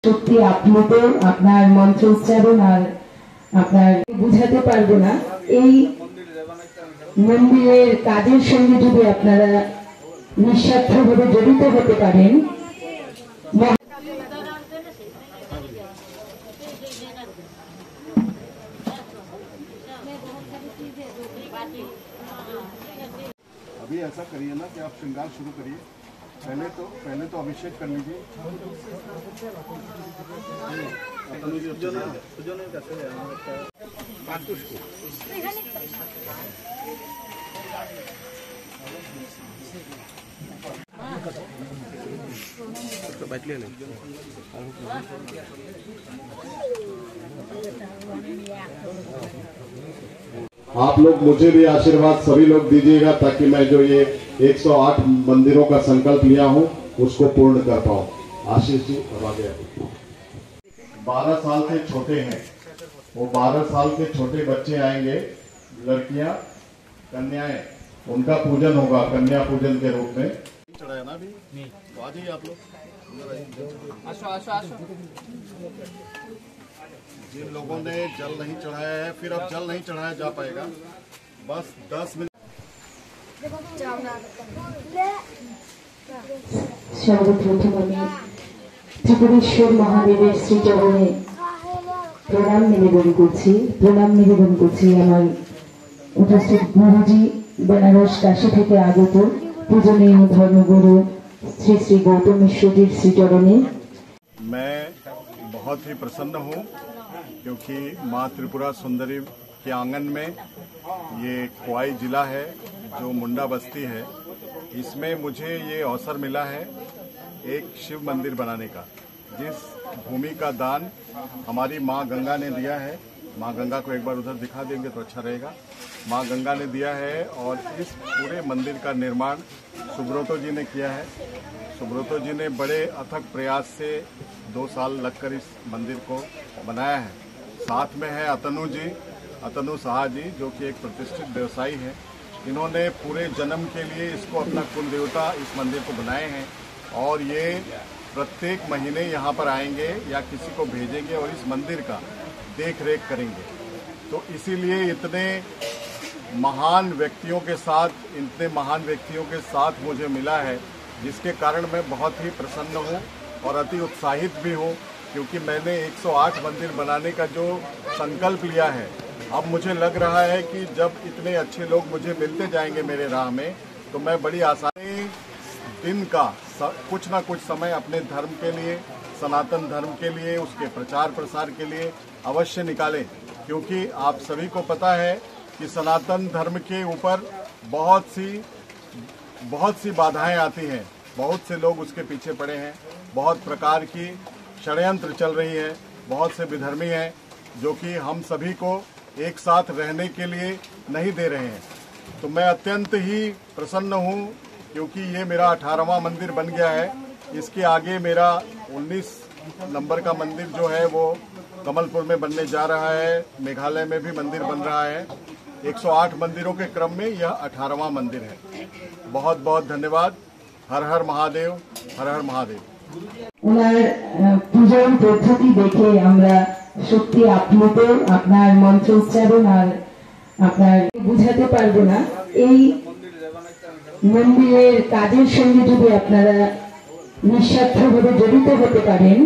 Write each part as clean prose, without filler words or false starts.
সত্যি আপ্লুত আপনার মন্ত্রোচ্চারণ আর আপনার বুঝাতে পারবো না। এই মন্দিরের কাজের সঙ্গে যদি আপনারা নিঃস্বার্থভাবে জড়িত হতে পারেন, अभी ऐसा करिए ना कि आप श्रृंगार शुरू करिए। पहले तो अभिषेक कर लीजिए। आप लोग मुझे भी आशीर्वाद सभी लोग दीजिएगा ताकि मैं जो ये 108 मंदिरों का संकल्प लिया हूँ उसको पूर्ण कर पाऊँ। आशीष जी अब आगे 12 साल से छोटे हैं, वो 12 साल के छोटे बच्चे आएंगे, लड़कियां कन्याएं, उनका पूजन होगा कन्या पूजन के रूप में। चढ़ाया ना अभी तो आ जाइए आप लोग। जिन लोगों ने जल नहीं चढ़ाया है, फिर अब जल नहीं चढ़ाया जा पाएगा। बस 10 मिनट। সর্বপ্রথম আমি ত্রিপুরেশ্বর মহাদেবের শ্রীচরণে প্রণাম নিবেদন করছি আমার উপস্থিত গুরুজি, বেনারস কাশী থেকে আগত পূজনীয় ধর্মগুরু শ্রী শ্রী গৌতम मिश्र जी श्रीचरणे। मैं बहुत ही प्रसन्न हूँ क्योंकि माँ त्रिपुरा सुंदरी के आंगन में ये खोवाई जिला है जो मुंडा बस्ती है, इसमें मुझे ये अवसर मिला है एक शिव मंदिर बनाने का, जिस भूमि का दान हमारी माँ गंगा ने दिया है। माँ गंगा को एक बार उधर दिखा देंगे तो अच्छा रहेगा। माँ गंगा ने दिया है और इस पूरे मंदिर का निर्माण सुब्रतो जी ने किया है। सुब्रतो जी ने बड़े अथक प्रयास से 2 साल लगकर इस मंदिर को बनाया है। साथ में है अतनु साहा जी जो कि एक प्रतिष्ठित व्यवसायी है। इन्होंने पूरे जन्म के लिए इसको अपना कुल देवता इस मंदिर को बनाए हैं और ये प्रत्येक महीने यहाँ पर आएंगे या किसी को भेजेंगे और इस मंदिर का देख रेख करेंगे। तो इसीलिए इतने महान व्यक्तियों के साथ मुझे मिला है, जिसके कारण मैं बहुत ही प्रसन्न हूँ और अति उत्साहित भी हूँ क्योंकि मैंने 108 मंदिर बनाने का जो संकल्प लिया है, अब मुझे लग रहा है कि जब इतने अच्छे लोग मुझे मिलते जाएंगे मेरे राह में तो मैं बड़ी आसानी दिन का कुछ ना कुछ समय अपने धर्म के लिए, सनातन धर्म के लिए, उसके प्रचार प्रसार के लिए अवश्य निकालें, क्योंकि आप सभी को पता है कि सनातन धर्म के ऊपर बहुत सी बाधाएं आती हैं, बहुत से लोग उसके पीछे पड़े हैं, बहुत प्रकार की षड्यंत्र चल रही है, बहुत से विधर्मी हैं जो कि हम सभी को एक साथ रहने के लिए नहीं दे रहे हैं। तो मैं अत्यंत ही प्रसन्न हूँ क्योंकि ये मेरा 18वां मंदिर बन गया है। इसके आगे मेरा 19 नंबर का मंदिर जो है वो कमलपुर में बनने जा रहा है, मेघालय में भी मंदिर बन रहा है। 108 मंदिरों के क्रम में यह 18वां मंदिर है। बहुत बहुत धन्यवाद। हर हर महादेव, हर हर महादेव। ওনার পূজন পদ্ধতি দেখে আমরা সত্যি আপ্লুত, আপনার মন্ত্রোচ্চারণ আর আপনার বুঝাতে পারবো না। এই মন্দিরের কাজের সঙ্গে যদি আপনারা নিঃস্বার্থভাবে জড়িত হতে পারেন,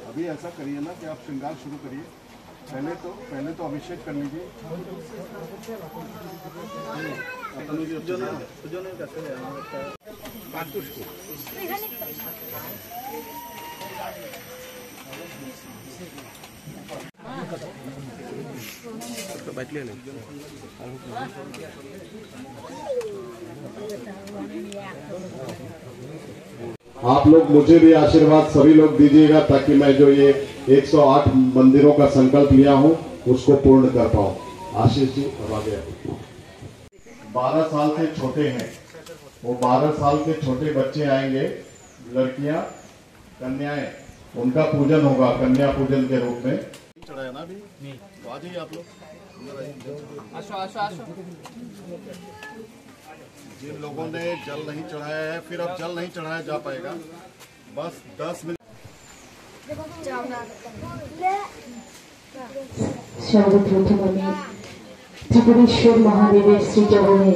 अभी ऐसा करिए ना कि आप श्रृंगार शुरू करिए। पहले तो अभिषेक कर लीजिए। आप लोग मुझे भी आशीर्वाद सभी लोग दीजिएगा ताकि मैं जो ये 108 मंदिरों का संकल्प लिया हूँ उसको पूर्ण कर पाऊँ। आशीष जी अब आगे 12 साल से छोटे हैं, वो 12 साल के छोटे बच्चे आएंगे, लड़कियां कन्याएं, उनका पूजन होगा कन्या पूजन के रूप में। चढ़ाया ना अभी तो आ जाइए आप लोग। जिन लोगों ने जल नहीं चढ़ाया है, फिर अब जल नहीं चढ़ाया जा पाएगा। बस 10 मिनट। সর্বপ্রথম আমি ত্রিপুরেশ্বর মহাদেবের শ্রীচরণে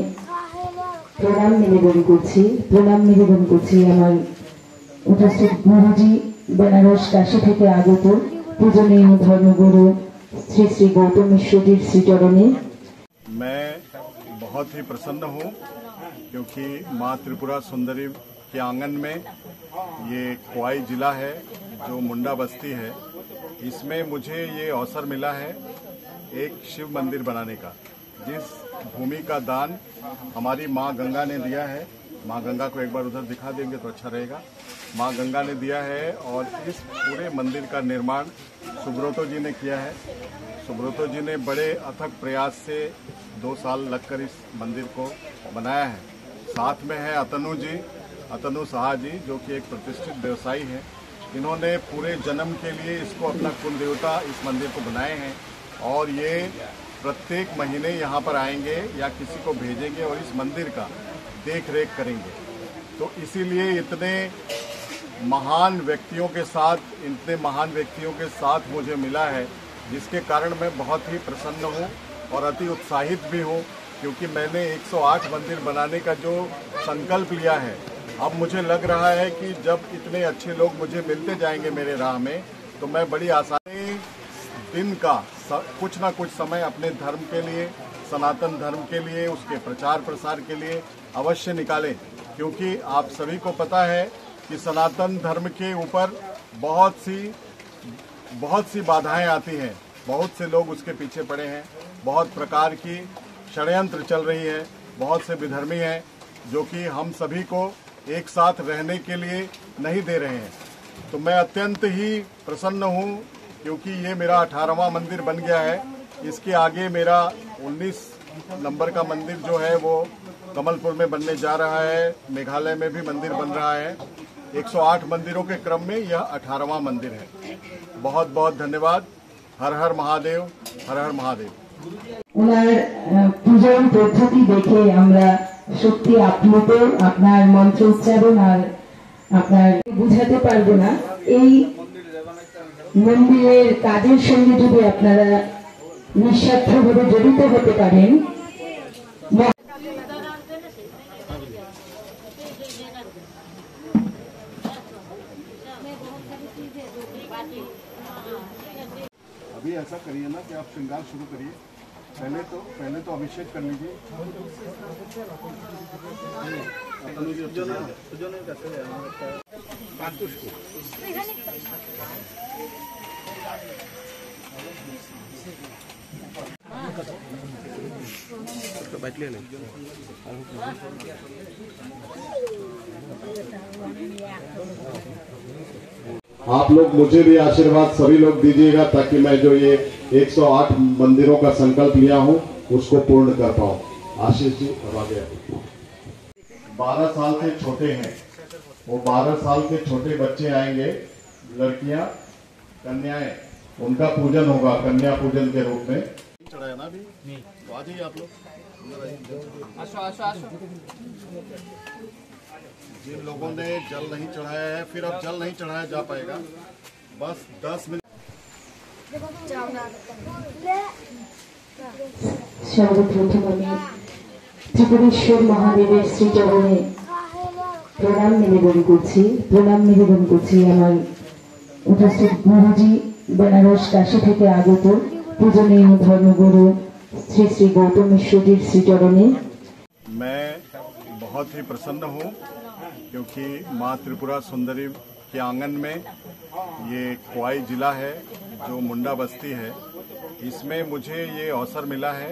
প্রণাম নিবেদন করছি আমার উপস্থিত গুরুজি বেনারস কাশী থেকে আগত পূজনীয় ধর্মগুরু श्री श्री गौतम मिश्र श्रीचरणे। मैं बहुत ही प्रसन्न हूँ क्योंकि माँ त्रिपुरा सुंदरी के आंगन में ये क्वाई जिला है जो मुंडा बस्ती है, इसमें मुझे ये अवसर मिला है एक शिव मंदिर बनाने का, जिस भूमि का दान हमारी माँ गंगा ने दिया है। माँ गंगा को एक बार उधर दिखा देंगे तो अच्छा रहेगा। माँ गंगा ने दिया है और इस पूरे मंदिर का निर्माण सुब्रतो जी ने किया है। सुब्रतो जी ने बड़े अथक प्रयास से 2 साल लगकर इस मंदिर को बनाया है। साथ में है अतनु साहा जी, जो कि एक प्रतिष्ठित व्यवसायी हैं। इन्होंने पूरे जन्म के लिए इसको अपना कुल देवता इस मंदिर को बनाए हैं और ये प्रत्येक महीने यहाँ पर आएंगे या किसी को भेजेंगे और इस मंदिर का देख रेख करेंगे। तो इसीलिए इतने महान व्यक्तियों के साथ मुझे मिला है, जिसके कारण मैं बहुत ही प्रसन्न हूँ और अति उत्साहित भी हूँ, क्योंकि मैंने 108 मंदिर बनाने का जो संकल्प लिया है, अब मुझे लग रहा है कि जब इतने अच्छे लोग मुझे मिलते जाएंगे मेरे राह में, तो मैं बड़ी आसानी दिन का कुछ ना कुछ समय अपने धर्म के लिए, सनातन धर्म के लिए, उसके प्रचार प्रसार के लिए अवश्य निकालें। क्योंकि आप सभी को पता है कि सनातन धर्म के ऊपर बहुत सी बाधाएं आती हैं, बहुत से लोग उसके पीछे पड़े हैं, बहुत प्रकार की षड्यंत्र चल रही है, बहुत से विधर्मी हैं जो कि हम सभी को एक साथ रहने के लिए नहीं दे रहे हैं। तो मैं अत्यंत ही प्रसन्न हूँ क्योंकि ये मेरा 18वां मंदिर बन गया है। इसके आगे मेरा 19 नंबर का मंदिर जो है वो कमलपुर में बनने जा रहा है, मेघालय में भी मंदिर बन रहा है। 108 मंदिरों के क्रम में यह 18वां मंदिर है। बहुत बहुत धन्यवाद। हर हर महादेव, हर हर महादेव। ওনার পূজার পদ্ধতি দেখে আমরা সত্যি আপ্লুত। আপনার মন্ত্রোচ্চারণ আর আপনার বুঝাতে পারবো না। এই মন্দিরের কাজের সঙ্গে যদি আপনারা নিঃস্বার্থভাবে জড়িত হতে পারেন, अभी ऐसा करिए ना कि आप श्रृंगार शुरू करिए। पहले तो अभिषेक कर लीजिए। आप लोग मुझे भी आशीर्वाद सभी लोग दीजिएगा, ताकि मैं जो ये 108 मंदिरों का संकल्प लिया हूँ उसको पूर्ण कर पाऊँ। आशीष जी अब आगे। 12 साल के छोटे हैं, वो 12 साल के छोटे बच्चे आएंगे, लड़कियां, कन्याएं, उनका पूजन होगा कन्या पूजन के रूप में। चढ़ाया ना अभी, तो आ जाइए आप लोग। जिन लोगों ने जल नहीं चढ़ाया है, फिर अब जल नहीं चढ़ाया जा पाएगा। बस 10 मिनट। সর্বপ্রথম আমি ত্রিপুরেশ্বর মহাদেবের শ্রীচরণে প্রণাম নিবেদন করছি আমার উপস্থিত গুরুজি বেনারস কাশী থেকে আগত পূজনীয় ধর্মগুরু श्री श्री गौतम मिश्र श्रीचरणे। मैं बहुत ही प्रसन्न हूँ क्योंकि माँ त्रिपुरा सुंदरी के आंगन में ये क्वाई जिला है जो मुंडा बस्ती है, इसमें मुझे ये अवसर मिला है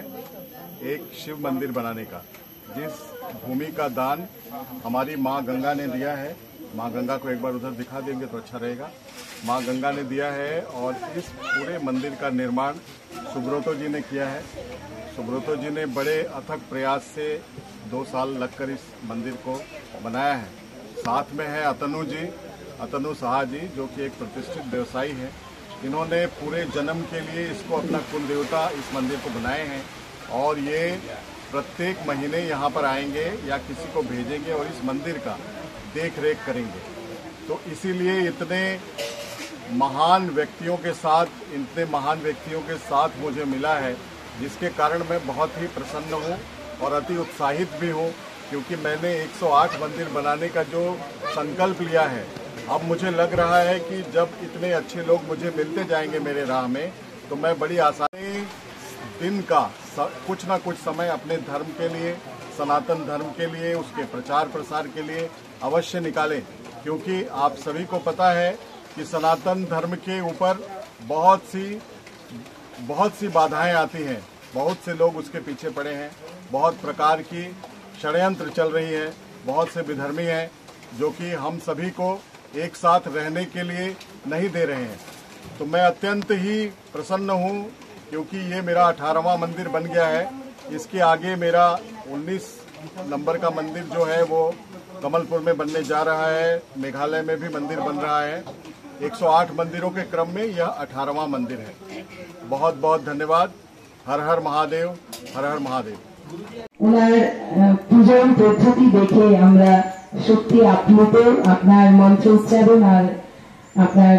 एक शिव मंदिर बनाने का, जिस भूमि का दान हमारी माँ गंगा ने दिया है। माँ गंगा को एक बार उधर दिखा देंगे तो अच्छा रहेगा। माँ गंगा ने दिया है और इस पूरे मंदिर का निर्माण सुब्रतो जी ने किया है। सुब्रतो जी ने बड़े अथक प्रयास से 2 साल लगकर इस मंदिर को बनाया है। साथ में है अतनु साहा जी, जो कि एक प्रतिष्ठित व्यवसायी हैं। इन्होंने पूरे जन्म के लिए इसको अपना कुल देवता इस मंदिर को बनाए हैं और ये प्रत्येक महीने यहाँ पर आएंगे या किसी को भेजेंगे और इस मंदिर का देख रेख करेंगे। तो इसीलिए इतने महान व्यक्तियों के साथ मुझे मिला है, जिसके कारण मैं बहुत ही प्रसन्न हूँ और अति उत्साहित भी हूँ, क्योंकि मैंने 108 मंदिर बनाने का जो संकल्प लिया है, अब मुझे लग रहा है कि जब इतने अच्छे लोग मुझे मिलते जाएंगे मेरे राह में, तो मैं बड़ी आसानी दिन का कुछ ना कुछ समय अपने धर्म के लिए, सनातन धर्म के लिए, उसके प्रचार प्रसार के लिए अवश्य निकालें, क्योंकि आप सभी को पता है कि सनातन धर्म के ऊपर बहुत सी बाधाएं आती हैं, बहुत से लोग उसके पीछे पड़े हैं, बहुत प्रकार की षड्यंत्र चल रही है, बहुत से विधर्मी हैं जो कि हम सभी को एक साथ रहने के लिए नहीं दे रहे हैं। तो मैं अत्यंत ही प्रसन्न हूँ, क्योंकि ये मेरा 18वां मंदिर बन गया है। इसके आगे मेरा 19 नंबर का मंदिर जो है वो कमलपुर में बनने जा रहा है, मेघालय में भी मंदिर बन रहा है। 108 मंदिरों के क्रम में यह 18वां मंदिर है। बहुत बहुत धन्यवाद। हर हर महादेव, हर हर महादेव। ওনার পূজন পদ্ধতি দেখে আমরা সত্যি আপ্লুত। আপনার মন্ত্রোচ্চারণ আর আপনার